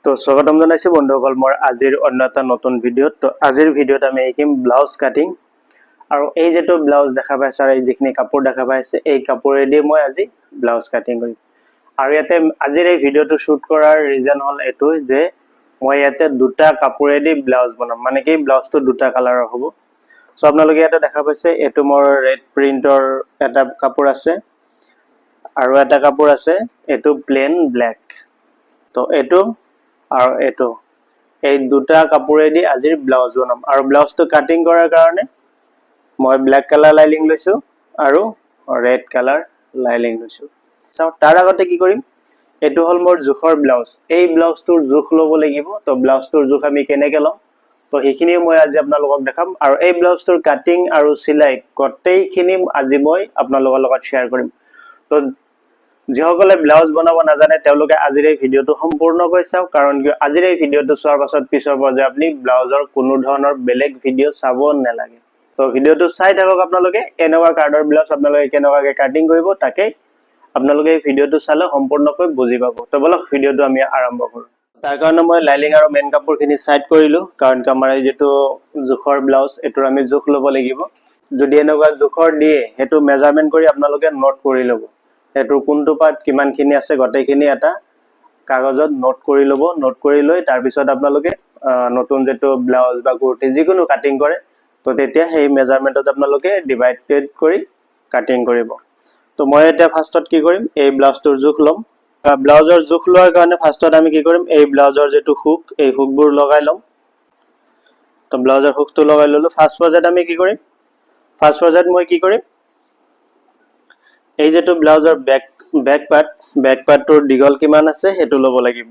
তো স্বাগতম জানাইছো বন্ধুসকল মোৰ আজিৰ অন্য এটা নতুন ভিডিঅ'। তো আজিৰ ভিডিঅ'ত আমি শিকিম ব্লাউজ কাটিং। আৰু এই যেটো ব্লাউজ দেখা পাইছে আৰু এই যিখিনি কাপোৰ দেখা পাইছে এই কাপোৰেদি মই আজি ব্লাউজ কাটিং কৰিম। আৰু ইয়াতে আজিৰ এই ভিডিঅ'টো শুট কৰাৰ ৰিজন হল এটো যে মই ইয়াতে দুটা কাপোৰেদি ব্লাউজ বনাম, মানে কি ব্লাউজটো দুটা কালাৰৰ হ'ব। সো আপোনালোকে ইয়াতে দেখা পাইছে এটো মোৰ ৰেড প্ৰিন্টৰ এটা কাপোৰ আছে আৰু এটা কাপোৰ আছে এটো প্লেন ব্ল্যাক। তো এটো আৰু এটো এই দুটা কাপোৰেদি আজিৰ ব্লাউজ বনাম। আৰু ব্লাউজটো কাটিং কৰাৰ কাৰণে মই ব্ল্যাক কালাৰ লাইনিং লৈছো আৰু ৰেড কালাৰ লাইনিং লৈছো। চাও তাৰ আগতে কি কৰিম, এটো হল মোৰ জোখৰ ব্লাউজ। এই ব্লাউজটোৰ জোখ ল'ব লাগিব। তো ব্লাউজটোৰ জোখ আমি কেনেকৈ লম, তো সেইখিনি মই আজি আপোনালোকক দেখাম। আৰু এই ব্লাউজটোৰ কাটিং আৰু সিলাই গোটেইখিনি আজি মই আপোনালোকৰ লগত শ্বেয়াৰ কৰিম। তো যিসকলে ব্লাউজ বনাব নাজানে তেওঁলোকে আজিৰ এই ভিডিঅ'টো সম্পূৰ্ণকৈ চাওক, কাৰণ আজিৰ এই ভিডিঅ'টো চোৱাৰ পাছত পিছৰ পৰ্যায়ত আপুনি ব্লাউজৰ কোনো ধৰণৰ বেলেগ ভিডিঅ' চাব নালাগে। তো ভিডিঅ'টো চাই থাকক আপোনালোকে। এনেকুৱা কাৰ্ডৰ ব্লাউজ আপোনালোকে কেনেকুৱাকৈ কাটিং কৰিব তাকে আপোনালোকে এই ভিডিঅ'টো চালে সম্পূৰ্ণকৈ বুজি পাব। তো বলক ভিডিঅ'টো আমি আৰম্ভ কৰোঁ। তাৰ কাৰণে মই লাইনিং আৰু মেইন কাপোৰখিনি সাইড কৰিলো, কাৰণ আমাৰ এই যেটো জোখৰ ব্লাউজ এটোৰ আমি জোখ ল'ব লাগিব। যদি এনেকুৱা জোখৰ দিয়ে হেতু মেজাৰমেন্ট কৰি আপোনালোকে নোট কৰি ল'ব। এটোৰ কোনটো পাৰ্ট কিমানখিনি আছে গোটেইখিনি এটা কাগজত নোট কৰি ল'ব। নোট কৰি লৈ তাৰ পিছত আপোনালোকে নতুন যেটো ব্লাউজ বা কুৰ্তি যিকোনো কাটিং কৰে তো তেতিয়া সেই মেজাৰমেন্টত আপোনালোকে ডিভাইডেড কৰি কাটিং কৰিব। তো মই এতিয়া ফাৰ্স্টত কি কৰিম, এই ব্লাউজটোৰ জোখ ল'ম। ব্লাউজৰ জোখ লোৱাৰ কাৰণে ফাৰ্স্টত আমি কি কৰিম, এই ব্লাউজৰ যেটো হুক এই হুকবোৰ লগাই ল'ম। তো ব্লাউজৰ হুকটো লগাই ললো। ফাৰ্স্ট পৰ্যায়ত আমি কি কৰিম, ফাৰ্স্ট পৰ্যায়ত মই কি কৰিম, এই যেটো ব্লাউজৰ বেক পাৰ্টটোৰ দীঘল কিমান আছে হেতু ল'ব লাগিব।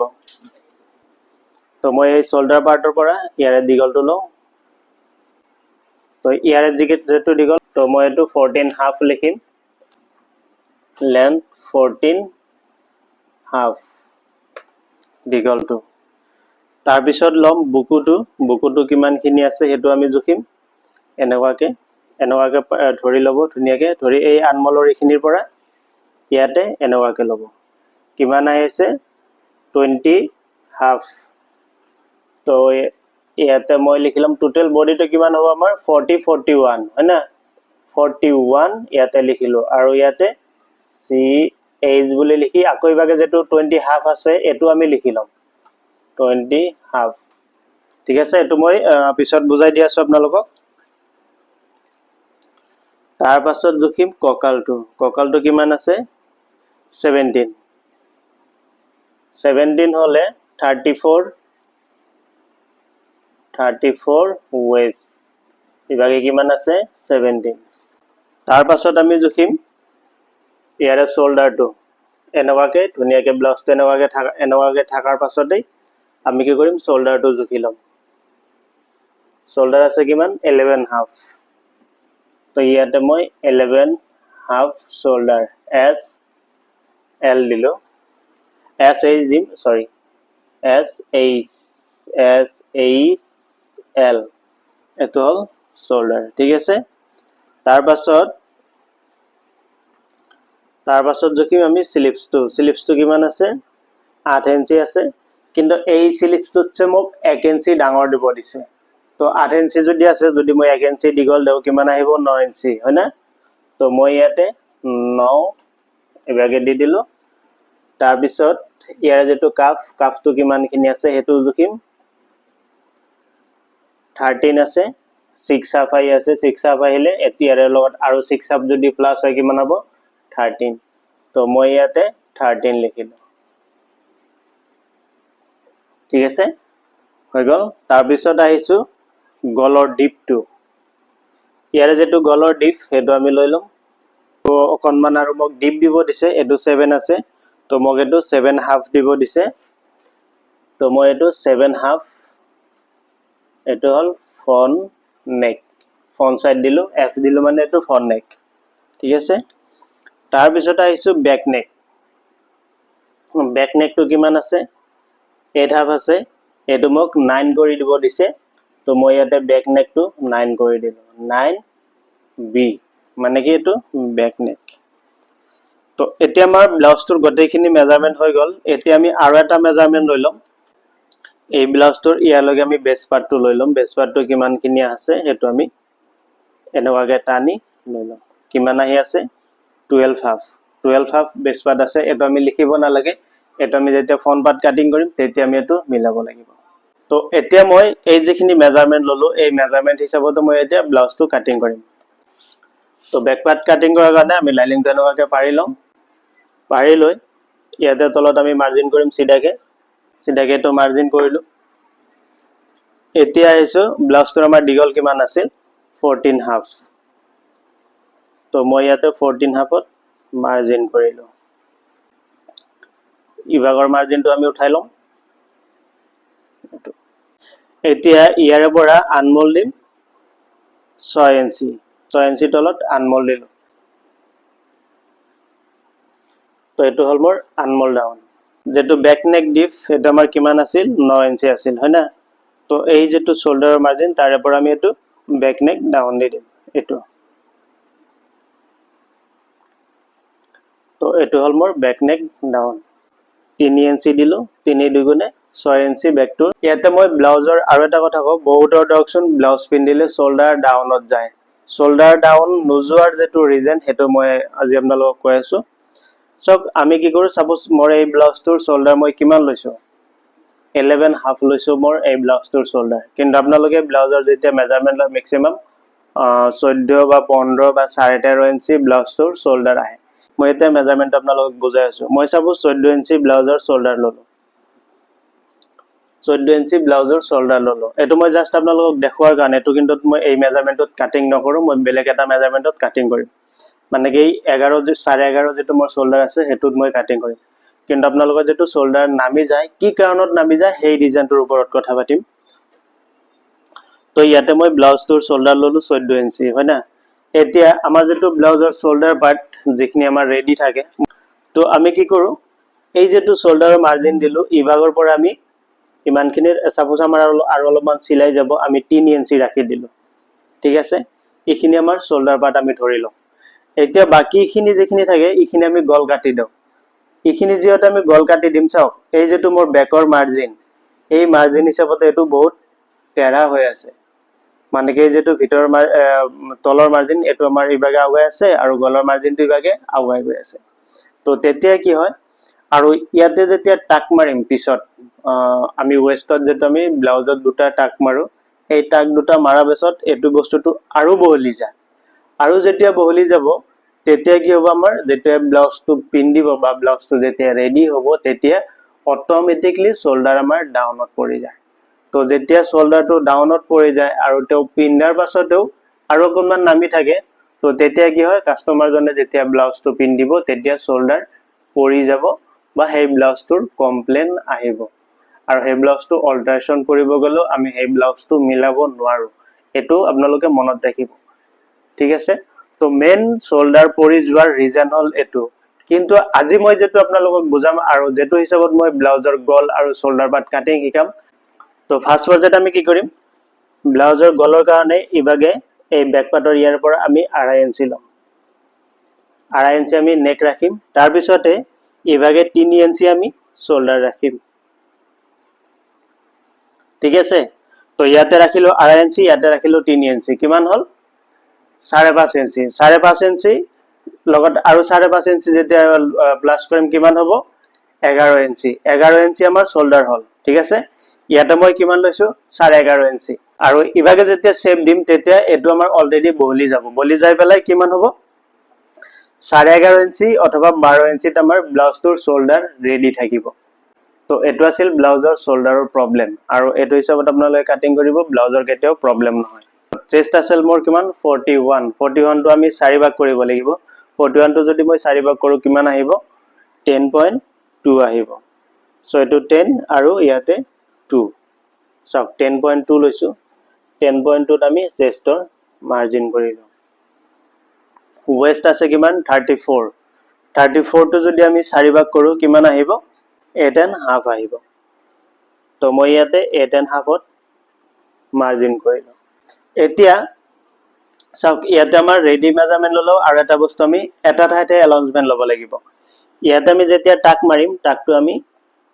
তো মই এই শোল্ডাৰ পাৰ্টৰ পৰা ইয়াৰে দীঘলটো লওঁ। তো ইয়াৰে যেটো দীঘল, তো মই এটো 14.5 লিখিম। লেন্থ 14.5 দীঘলটো। তাৰ পিছত লম বুকুটো কিমানখিনি আছে হেতু আমি জুখিম। এনেকুৱাকে ধৰি ল'ব ধুনীয়াকে। ধৰি এই আনমলৰ এইখিনিৰ পৰা ইয়াতে এনেকুৱাকে ল'ব। কিমান আহিছে 20.5। তো ইয়াতে মই লিখিলাম টোটাল বডিটো কিমান হ'ব আমাৰ 41 হয় না। 41 ইয়াতে লিখিলো। আৰু ইয়াতে CH বুলি লিখি আকৌ ইভাগে যেটো 20.5 আছে এটো আমি লিখি লম 20.5। ঠিক আছে, এটো মই পিছত বুজাই দি আছো আপোনালোকক। তাৰ পাছত জুখিম কঁকালটো কিমান আছে 17 হলে 34 ওয়েস্ট ইভাগে কিমান আছে 17। তাৰ পাছত আমি জুখিম ইয়াৰে শোল্ডাৰটো। এনেকুৱাকে ধুনীয়াকে ব্লাউজটো এনেকুৱাকে থাকাৰ পাছতেই আমি কি কৰিম, শোল্ডাৰটো জুখি লম। শোল্ডাৰ আছে কিমান 11.5। তো ইয়াতে মই 11.5 শোল্ডাৰ SL দিলো। SH দিম, সৰি SHL এটো হল শোল্ডাৰ। ঠিক আছে, তাৰ পাছত জুখিম আমি স্লিপসটো কিমান আছে 8 ইঞ্চি আছে। কিন্তু এই স্লিপসটোতছে মোক 1 ইঞ্চি ডাঙৰ দিব দিছে। তো 8 ইঞ্চি যদি আছে, যদি মই 1 ইঞ্চি দীঘল দেও কিমান আহিব 9 ইঞ্চি হয় না। তো মই ইয়াতে 9 এভাগে দি দিলো। তাৰ পিছত ইয়াৰে যেটো কাফটো কিমানখিনি আছে হেতু জুখিম। 13 আছে, 6 হাফ আহি আছে। 6 হাফ আহিলে ইয়াৰে লগত আৰু 6 হাফ যদি প্লাস হয় কিমান হ'ব 13। তো মই ইয়াতে 13 লিখিলো। ঠিক আছে, হৈ গল। তাৰ পিছত আহিছো গলৰ ডিপটো। ইয়াৰে যেটো গলৰ ডিপ হেতু আমি লৈ লম। তো অকনমান আৰু মোক ডিপ দিব দিছে, এটো 7 আছে। তো মোক এটো 7 হাফ দিব দিছে। তো মই এটো 7 হাফ, এটো হল ফ্ৰন্ট নেক। ফ্ৰন্ট সাইড দিলো, F দিলো মানে এটো ফ্ৰন্ট নেক। ঠিক আছে, তাৰ পিছত আহিছো বেক নেক। বেক নেকটো কিমান আছে 8 হাফ আছে। এটো মোক 9 কৰি দিব দিছে। তো মই ইয়াতে বেক নেকটো 9 কৰি দিলো, 9B মানে কি এটো বেক নেক। তো এতিয়া আমাৰ ব্লাউজটোৰ গোটেইখিনি মেজাৰমেন্ট হৈ গল। এতিয়া আমি আৰু এটা মেজাৰমেন্ট লৈ লম। এই ব্লাউজটোৰ ইয়ালৈকে আমি বেস পাৰ্টটো লৈ ল'ম বেস পাৰ্টটো কিমানখিনি আছে সেইটো আমি এনেকুৱাকৈ টানি লৈ ল'ম কিমান আহি আছে 12 হাফ বেস পাৰ্ট আছে এটো আমি লিখিব নালাগে এটো আমি যেতিয়া ফ্ৰন্ট পাৰ্ট কাটিং কৰিম তেতিয়া আমি এটো মিলাব লাগিব তো এতিয়া মই এই যিখিনি মেজারমেন্ট ললো এই মেজারমেন্ট হিচাপত মই এতিয়া ব্লাউজটো কাটিং কৰিম তো বেক পাৰ্ট কাটিং কৰাৰ কাৰণে আমি লাইনিংটো এনেকুৱাকৈ পাৰি লম পাৰি লৈ ইয়াতে তলত আমি মাৰ্জিন কৰিম সিধাকে তো মাৰ্জিন কৰিলো এতিয়া আহিছো ব্লাউজটোৰ আমাৰ দীঘল কিমান আছিল 14 হাফ তো মই ইয়াতে 14 হাফত মাৰ্জিন কৰিলো ইভাগৰ মাৰ্জিনটো আমি উঠাই লম এতিয়া ইয়াৰে পৰা আনমোল দিম 6 ইঞ্চি তলত আনমোল দিলো তো এটো হল মোৰ আনমোল ডাউন যেটো ব্যাক নেক ডিপ এটা আমাৰ কিমান আছিল 9 ইঞ্চি আছিল হয় না তো এই যেটো শোল্ডাৰৰ মাৰ্জিন তাৰে পৰা আমি এটো ব্যাক নেক ডাউন দি দিম এটো তো এটো হল মোৰ ব্যাক নেক ডাউন 3 ইঞ্চি দিলো 3 দুগুণে 6 ইঞ্চি ব্যাকটো ইয়াতে মই ব্লাউজৰ আৰু এটা কথা কও বহুতৰ ডকচন ব্লাউজ পিন্ধিলে শোল্ডাৰ ডাউনত যায় শোল্ডাৰ ডাউন নোজোৱাৰ যেটো ৰিজন হেটো মই আজি আপোনালোকক কৈ আছো সব আমি কি কৰো সাপোজ মোৰ এই ব্লাউজটোৰ শোল্ডাৰ মই কিমান লৈছো 11 হাফ লৈছো মোৰ এই ব্লাউজটোৰ শোল্ডাৰ কিন্তু আপোনালোকে ব্লাউজৰ যেতিয়া মেজাৰমেন্ট লয় ম্যাক্সিমাম 14 বা 15 বা 13.5 ইঞ্চি ব্লাউজটোৰ শোল্ডাৰ আহে মই এটা মেজাৰমেন্ট আপোনালোকক বুজাই আছো মই সাপোজ 14 ইঞ্চি ব্লাউজৰ শোল্ডাৰ ললো 14 ইঞ্চি ব্লাউজৰ শোল্ডাৰ ললো এটো মই জাস্ট আপোনালোকক দেখুৱাৰ কাৰণে এটো কিন্তু মই এই মেজাৰমেন্টত কাটিং নকৰো মই বেলেগ এটা মেজাৰমেন্টত কাটিং কৰিম মানে কি 11 11.5 যেটো মোৰ শোল্ডাৰ আছে হেতুত মই কাটিং কৰিম কিন্তু আপোনালোকৰ যেটো শোল্ডাৰ নামি যায় কি কাৰণত নামি যায় সেই ৰিজনটোৰ ওপৰত কথা পাতিম তো ইয়াতে মই ব্লাউজটোৰ শোল্ডাৰ ললো 14 ইঞ্চি হয় না এতিয়া আমাৰ যেটো ব্লাউজৰ শোল্ডাৰ পাৰ্ট যিখিনি আমাৰ ৰেডি থাকে তো আমি কি কৰো এই যেটো শোল্ডাৰৰ মাৰ্জিন দিলো ইভাগৰ পৰা আমি ইমানখিনিৰ সাপোজ আমাৰ আৰু অলপমান সিলাই যাব আমি 3 ইঞ্চি ৰাখি দিলো ঠিক আছে এইখিনি আমাৰ শোল্ডাৰ পাৰ্ট আমি ধৰি লম এতিয়া বাকিখিনি যেখিনি থাকে এইখিনি আমি গল কাটি দাও এইখিনি যেটা আমি গল কাটি দিম চাও এই যেটো মোৰ ব্যাকৰ মাৰ্জিন এই মাৰ্জিন হিচাপতে এটো বহুত টেৰা হৈ আছে মানে কি যেটো ভিতৰ তলৰ মাৰ্জিন এটো আমাৰ ইভাগে আগুৱাই আছে আৰু গলৰ মাৰ্জিনটো ইভাগে আগুৱাই গৈ আছে তো তেতিয়া কি হয় আৰু ইয়াতে যেতিয়া টাক মাৰিম পিছত আমি ওয়েষ্টত যেটো আমি ব্লাউজত দুটা টাক মাৰো এই টাক দুটা মাৰা পিছত এটো বস্তুটো আৰু বহলি যায় আৰু যেতিয়া বহলি যাব তেতিয়া কি হ'ব আমাৰ যেতিয়া ব্লাউজটো পিন্ধিব বা ব্লাউজটো যেতিয়া ৰেডি হ'ব তেতিয়া অটোমেটিকলি শোল্ডাৰ আমাৰ ডাউনত পৰি যায় তো যেতিয়া শোল্ডাৰটো ডাউনত পৰি যায় আৰু তেও পিন্ধাৰ পাছতেও আৰু অকমান নামি থাকে তো তেতিয়া কি হয় কাস্টমাৰ জনে যেতিয়া ব্লাউজটো পিন্ধিব তেতিয়া শোল্ডাৰ পৰি যাব বা সেই ব্লাউজটোৰ কমপ্লেইন আহিব আৰু সেই ব্লাউজটো অল্টাৰেশন কৰিব গলো আমি সেই ব্লাউজটো মিলাব নোৱাৰো এটো আপোনালোকে মনত ৰাখিব ঠিক আছে তো মেন শোল্ডাৰ পৰি যোৱাৰ ৰিজন হল এটো কিন্তু আজি মই যেটো আপোনালোকক বুজাম আৰু যেটো হিচাপত মই ব্লাউজৰ গল আৰু শোল্ডাৰ পাৰ্ট কাটিং শিকাম তো ফাৰ্স্ট পৰ্যায়ত আমি কি কৰিম ব্লাউজৰ গলৰ কাৰণে ইভাগে এই ব্যাক পাৰ্টৰ ইয়াৰ পৰা আমি 2.5 ইঞ্চি লম 2.5 ইঞ্চি আমি নেক ৰাখিম তাৰ পিছতে ইভাগে 3 ইঞ্চি আমি শোল্ডাৰ ৰাখিম ঠিক আছে তো ইয়াতে ৰাখিলো 2.5 ইঞ্চি ইয়াতে ৰাখিলো 3 ইঞ্চি কিমান হল 5.5 ইঞ্চি 5.5 ইঞ্চি লগত আৰু 5.5 ইঞ্চি যেতিয়া প্লাস কৰিম কিমান হ'ব 11 ইঞ্চি আমাৰ শোল্ডাৰ হল ঠিক আছে ইয়াতে মই কিমান লৈছো 11.5 ইঞ্চি আৰু ইভাগে যেতিয়া শেপ দিম তেতিয়া এটো আমাৰ অলৰেডি বহলি যাব বহলি যাই পেলাই কিমান হ'ব 11.5 ইঞ্চি অথবা 12 ইঞ্চিত আমাৰ ব্লাউজটোৰ শোল্ডাৰ ৰেডি থাকিব তো এটো আছিল ব্লাউজৰ শোল্ডাৰৰ প্ৰবলেম আৰু এটো হিচাপত আপোনালোকে কাটিং কৰিব ব্লাউজৰ কেতিয়াও প্ৰবলেম নহয় চেষ্ট আছিল মোৰ কিমান 41 টো আমি 4 ভাগ কৰিব লাগিব 41 টো যদি মই 4 ভাগ কৰো কিমান আহিব 10.2 আহিব সো এটো 10 আৰু ইয়াতে 2 সব 10.2 লৈছো 10.2 ত আমি চেষ্টৰ মাৰ্জিন কৰিলো ওয়েস্ট আছে কিমান 34 টো যদি আমি 4 ভাগ কৰো কিমান আহিব 8.5 আহিব তো মই ইয়াতে 8.5ত মাৰ্জিন কৰিলো এতিয়া সব ইয়াতে আমাৰ ৰেডি মেজাৰমেন্ট ললো আৰু এটা বস্তু আমি এটা ঠাইতে এলাউন্সমেন্ট লব লাগিব ইয়াতে আমি যেতিয়া টাক মাৰিম টাকটো আমি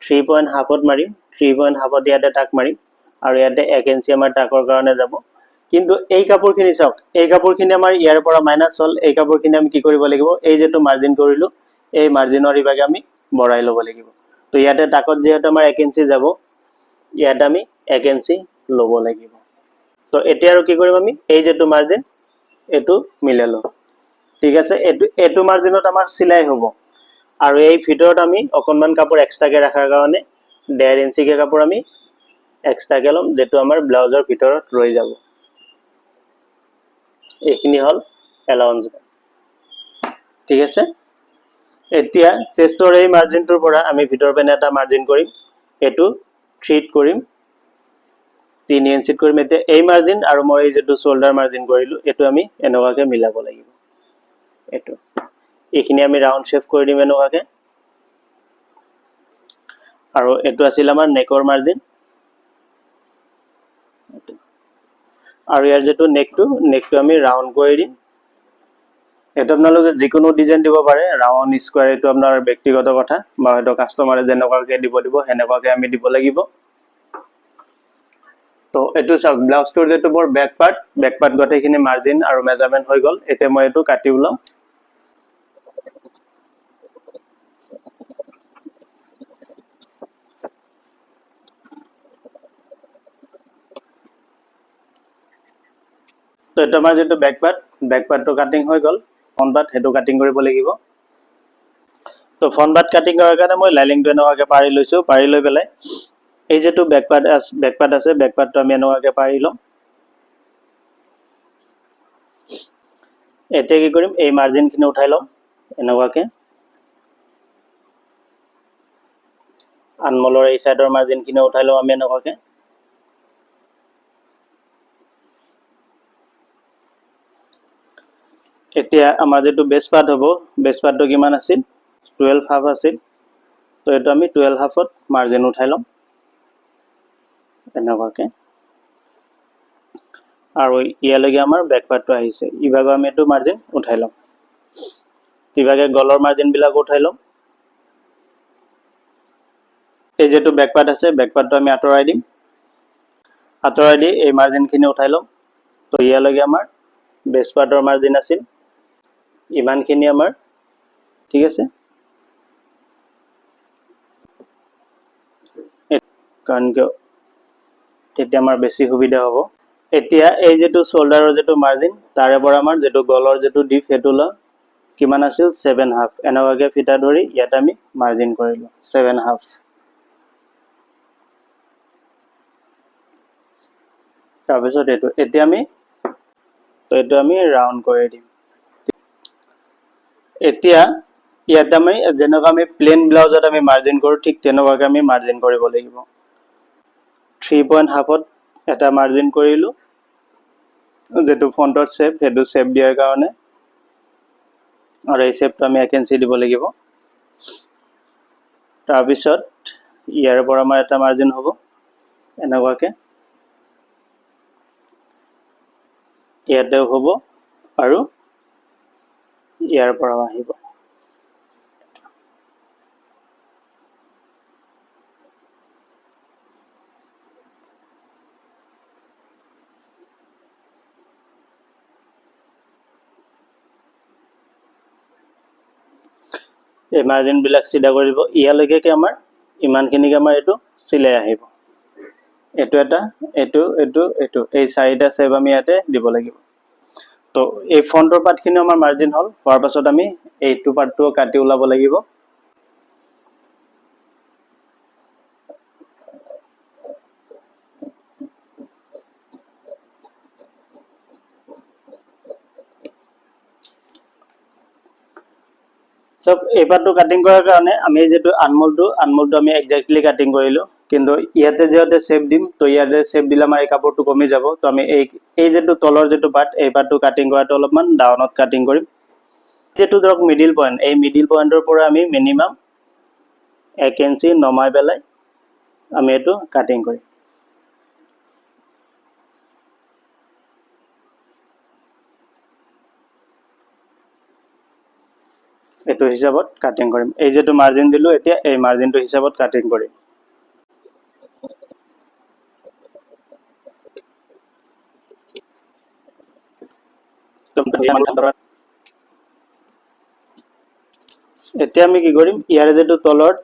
3.5 মাৰিম 3.5 ইয়াতে টাক মাৰিম আৰু ইয়াতে 1 ইঞ্চি আমাৰ টাকৰ কাৰণে যাব কিন্তু এই কাপোৰখিনি চাওক এই কাপোৰখিনি আমাৰ ইয়াৰ পৰা মাইনাস হ'ল এই কাপোৰখিনি আমি কি কৰিব লাগিব এই যেটো মাৰ্জিন কৰিলো এই মাৰ্জিনৰ ইভাগে আমি বঢ়াই ল'ব লাগিব তো ইয়াতে টাকত যেহেতু আমাৰ 1 ইঞ্চি যাব ইয়াতে আমি 1 ইঞ্চি ল'ব লাগিব তো এতিয়া আৰু কি কৰিম আমি এই যেটো মাৰ্জিন এটো মিলাই লম ঠিক আছে এটো মাৰ্জিনত আমাৰ সিলাই হ'ব আৰু এই ভিতৰত আমি অকনমান কাপোৰ এক্সট্ৰাকে ৰাখাৰ কাৰণে 1.5 ইঞ্চি কে কাপোৰ আমি এক্সট্ৰাকে লম যেটো আমাৰ ব্লাউজৰ ভিতৰত ৰৈ যাব এইখিনি হল এলাউন্স ঠিক আছে এতিয়া চেষ্টৰ এই মাৰ্জিনটোৰ পৰা আমি ভিতৰ পেনে এটা মাৰ্জিন কৰিম এটো 3 কৰিম 3 ইঞ্চিত কৰিম এতিয়া এই মাৰ্জিন আৰু মই এই যেটো শোল্ডাৰ মাৰ্জিন কৰিলো এটো আমি এনেকুৱাকে মিলাব লাগিব এটো এইখিনি আমি ৰাউন্ড শেপ কৰি দিম এনেকুৱাকে আৰু এটো আছিল আমাৰ নেকৰ মাৰ্জিন আৰু ইয়াৰ যেটো নেকটো আমি ৰাউন্ড কৰি দিম এটা আপোনালোকে যিকোনো ডিজাইন দিব পাৰে ৰাউন্ড স্কয়াৰ এটো আপোনাৰ ব্যক্তিগত কথা বা হয়তো কাস্টমাৰে যেনেকুৱাকে দিব হেনেকুৱাকে আমি দিব লাগিব তো এটো সব ব্লাউজটোৰ যেটো মোৰ বেক পাৰ্ট গটেখিনি মাৰ্জিন আৰু মেজাৰমেন্ট হৈ গল এতিয়া মই এটো কাটি উলাম তো এটা আমাৰ যেটো বেক পাৰ্টটো কাটিং হৈ গল ফ্ৰন্ট পাৰ্ট হেতু কাটিং কৰিব লাগিব তো ফ্ৰন্ট পাৰ্ট কাটিং কৰাৰ কাৰণে মই লাইনিংটো এনেকুৱাকে পাৰি লৈছো পাৰি লৈ পেলাই এই যেটো বেক পাৰ্ট আছে বেক পাৰ্টটো আমি এনেকুৱাকে পাৰি লম এতিয়া কি কৰিম এই মাৰ্জিনখিনি উঠাই লম এনেকুৱাকে আনমলৰ এই সাইডৰ মাৰ্জিনখিনি উঠাই লম আমি এনেকুৱাকে এতিয়া আমাৰ যেটো বেস পাৰ্ট হ'ব বেস পাৰ্টটো কিমান আছিল 12 হাফ আছিল তো এটো আমি 12 হাফত মাৰ্জিন উঠাই লম এনেকুৱাকে আৰু ইয়ালৈকে আমাৰ বেক পাৰ্টটো আহিছে ইভাগে আমি এটো মাৰ্জিন উঠাই লম ইভাগে গলৰ মাৰ্জিন বিলাক উঠাই লম এই যেটো বেক পাৰ্ট আছে বেক পাৰ্টটো আমি আতৰাই দিম আতৰাই দি এই মাৰ্জিনখিনি উঠাই লম তো ইয়ালৈকে আমাৰ বেস পাৰ্টৰ মাৰ্জিন আছিল ইমানখিনি আমাৰ ঠিক আছে কাৰণ তেতিয়া আমাৰ বেছি সুবিধা হ'ব এতিয়া এই যেটো শোল্ডাৰৰ যেটো মাৰ্জিন তাৰে পৰা আমাৰ যেটো গলৰ যেটো ডিপ হেতু ল কিমান আছিল 7 হাফ এনেকুৱাকে ফিটা ধৰি ইয়াত আমি মাৰ্জিন কৰিলো 7 হাফ তাৰপিছত এতিয়া আমি তো এটো আমি ৰাউন্ড কৰি দিম এতিয়া ইয়াত আমি যেনেকুৱা আমি প্লেন ব্লাউজত আমি মাৰ্জিন কৰো ঠিক তেনেকুৱাকে আমি মাৰ্জিন কৰিব লাগিব 3.5ত এটা মাৰ্জিন কৰিলো যেটো ফ্ৰন্টৰ শেপ হেতু শেপ দিয়াৰ কাৰণে আৰু এই শেপটো আমি 1 ইঞ্চি দিব লাগিব তাৰপিছত ইয়াৰ পৰা আমাৰ এটা মাৰ্জিন হ'ব এনেকুৱাকে ইয়াতেও হ'ব আৰু ইয়াৰ পৰা আহিব এই মাৰ্জিন বিলাক সিধা কৰিব ইয়ালৈকে কি আমাৰ ইমানখিনিকে আমাৰ এটো সিলাই আহিব এটো এই চাৰিটা শেপ আমি ইয়াতে দিব লাগিব তো এই ফ্ৰন্টৰ পাৰ্টখিনি আমাৰ মাৰ্জিন হল হোৱাৰ পাছত আমি এইটো পাৰ্টটো কাটি উলাব লাগিব সব এই পাৰ্টটো কাটিং কৰাৰ কাৰণে আমি যেটো আনমলটো আমি এক্স্যাক্টলি কাটিং কৰিলো কিন্তু ইয়াতে যেতে শেপ দিম তো ইয়াতে শেপ দিলে আমাৰ এই কাপোৰটো কমি যাব তো আমি এই যেটো তলৰ যেটো পাৰ্ট এই পাৰ্টটো কাটিং কৰাটো অলপমান ডাউনত কাটিং কৰিম যেটো ধৰক মিডল পইণ্ট এই মিডল পইণ্টৰ পৰা আমি মিনিমাম 1 ইঞ্চি নমাই পেলাই আমি এটো কাটিং কৰিম এইটো হিচাপত কাটিং কৰিম এই যেটো মাৰ্জিন দিলো এতিয়া এই মাৰ্জিনটো হিচাপত কাটিং কৰিম এতিয়া আমি কি কৰিম ইয়াৰে যেটো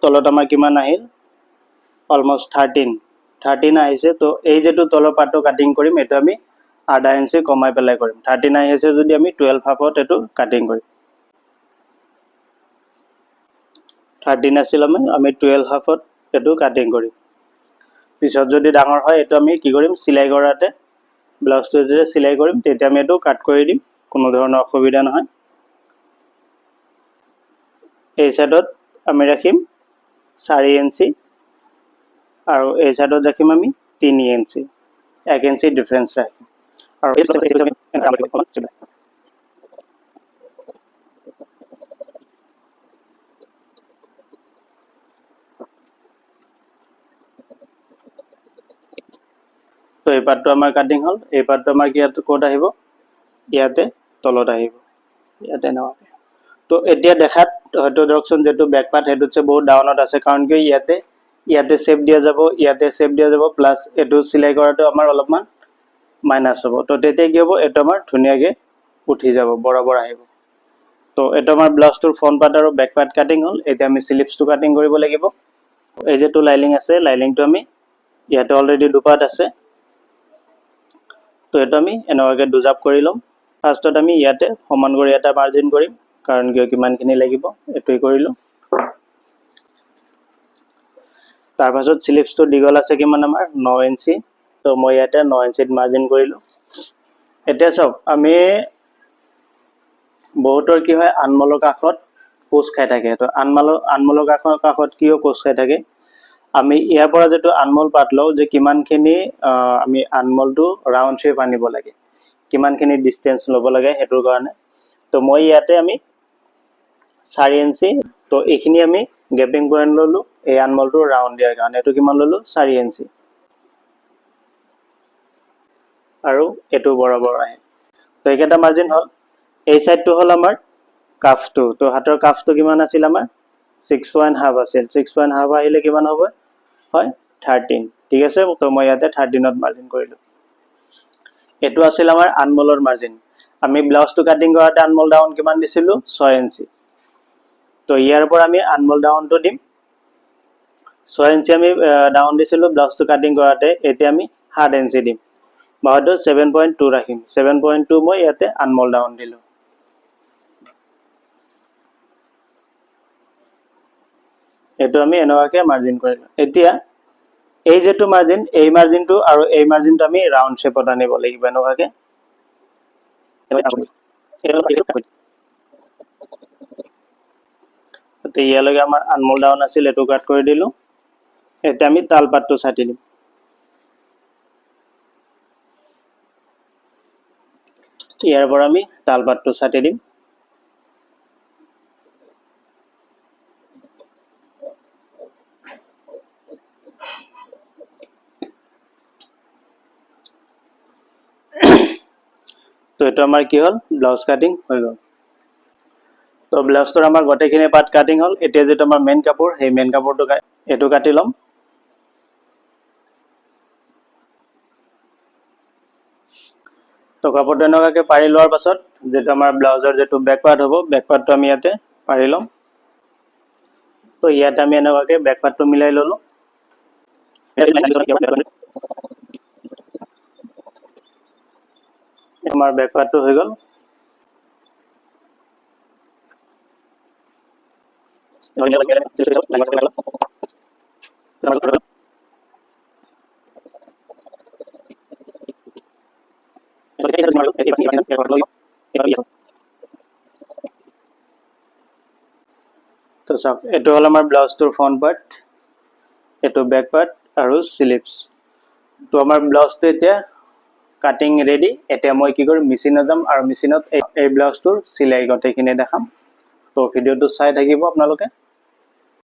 তলত আমাৰ কিমান আহিল অলমোস্ট 13 আহিছে তো এই যেটো তলৰ পাৰ্টটো কাটিং কৰিম এটো আমি আধা ইঞ্চি কমাই পেলাই কৰিম 13 আহিছে যদি আমি 12 হাফত এটো কাটিং কৰিম 13 আছিল আমি 12 হাফত এটো কাটিং কৰিম পিছত যদি ডাঙৰ হয় এটো আমি কি কৰিম সিলাই কৰাতে ব্লাউজটো যদি সিলাই কৰিম তেতিয়া আমি এটো কাট কৰি দিম কোনো ধৰণৰ অসুবিধা নহয় এই সাইডত আমি ৰাখিম 4 ইঞ্চি আৰু এই সাইডত ৰাখিম আমি 3 ইঞ্চি 1 ইঞ্চি ডিফাৰেন্স ৰাখিম আৰু এই তো এই পাৰ্টটো আমাৰ কাটিং হল এই পাৰ্টটো আমাৰ কি কোড আহিব ইয়াতে তলত আহিব ইয়াতে নাওকে তো এতিয়া দেখাত হয়তো ডকচন যেটো ব্যাক পার্ট হেডুছে বহুত ডাউনত আছে কাৰণ কি ইয়াতে শেপ দিয়া যাব প্লাস এটো সিলাই কৰাটো আমাৰ অলপমান মাইনাস হ'ব তো তেতিয়া কি হ'ব এটো আমাৰ ধুনিয়াকে উঠি যাব বৰাবৰ আহিব তো এটো আমাৰ ব্লাউজটোৰ ফ্ৰন্ট পাৰ্ট আৰু ব্যাক পাৰ্ট কাটিং হল এতিয়া আমি স্লিপসটো কাটিং কৰিব লাগিব এই যেটো লাইনিং আছে লাইনিংটো আমি ইয়াতে অলৰেডি দুপাত আছে তো এটা আমি এনেভাবে দুজাপ কৰি লম ফাৰ্স্টত আমি ইয়াতে সমান কৰি এটা মাৰ্জিন কৰিম কাৰণ কিমানখিনি লাগিব এটোই কৰিলো তাৰ পাছত স্লিপসটো দীঘল আছে কিমান আমাৰ 9 ইঞ্চি তো মই ইয়াতে 9 ইঞ্চিত মাৰ্জিন কৰিলো এতিয়া সব আমি বহুতৰ কি হয় আনমলৰ কাখত কোচ খাই থাকে তো আনমলৰ কাখত কিয় কোচ খাই থাকে আমি ইয়াৰ পৰা যেটো আনমল পাত লও যে কিমানখিনি আমি আনমলটো ৰাউন্ড শেপ আনিব লাগে কিমানখিনি ডিসটেন্স লব লাগে হেতুৰ কাৰণে তো মই ইয়াতে আমি 4 ইঞ্চি তো এইখিনি আমি গ্যাপিং পয়েন্ট ললো এই আনমলটো ৰাউন্ড দিয়াৰ কাৰণে এটো কিমান ললো 4 ইঞ্চি আৰু এটো বৰাবৰ আহে তো এইকেটা মাৰ্জিন হল এই সাইডটো হল আমাৰ কাফটো তো হাতৰ কাফটো কিমান আছিল আমাৰ 6.5 আছিল 6.5 আহিলে কিমান হ'ব হয় 13 ঠিক আছে তো মই ইয়াতে 13ত মাৰ্জিন কৰিলো এটো আছিল আমাৰ আনমলৰ মাৰ্জিন আমি ব্লাউজটো কাটিং কৰাতে আনমল ডাউন কিমান দিছিলো 6 ইঞ্চি তো ইয়াৰ পৰা আমি আনমল ডাউনটো দিম 6 ইঞ্চি আমি ডাউন দিছিলো ব্লাউজটো কাটিং কৰাতে এতিয়া আমি 7 ইঞ্চি দিম বাহতো 7.2 ৰাখিম 7.2 মই ইয়াতে আনমল ডাউন দিলো এটো আমি এনেভাবে মাৰ্জিন কৰিলো এতিয়া এই যেটো মাৰ্জিন এই মাৰ্জিনটো আৰু এই মাৰ্জিনটো আমি ৰাউন্ড শেপত আনিব লাগিব এনেভাবে তো ইয়ালৈকে আমাৰ আনমল ডাউন আছিল এটো কাট কৰি দিলো এতিয়া আমি তালপাতটো ছাটি দিম ইয়াৰ পৰা আমি তালপাতটো ছাটি দিম তো এটো আমাৰ কি হল ব্লাউজ কাটিং হৈ গল তো ব্লাউজটোৰ আমাৰ গটেখিনি পাৰ্ট কাটিং হল এতিয়া যেটো আমাৰ মেইন কাপোৰ সেই মেইন কাপোৰটো এটো কাটি লম তো কাপোৰটো এনেভাবে পাৰি লোৱাৰ পাছত যেটো আমাৰ ব্লাউজৰ যেটো ব্যাক পাৰ্ট হ'ব ব্যাক পাৰ্টটো আমি ইয়াতে পাৰি লম তো ইয়াতে আমি এনেভাবে ব্যাক পাৰ্টটো মিলাই ললো আমাৰ ব্যাক পাৰ্টটো হৈ গল তো সব এটো হল আমাৰ ব্লাউজটোৰ ফ্ৰন্ট পাৰ্ট এটো ব্যাক পাৰ্ট আৰু স্লিপস তো আমাৰ ব্লাউজটো এতিয়া কাটিং ৰেডি এতিয়া মই কি কৰিম মেচিনত যাম আৰু মেচিনত এই ব্লাউজটোৰ সিলাই গটেখিনি দেখাম তো ভিডিওটো চাই থাকিব আপোনালোকে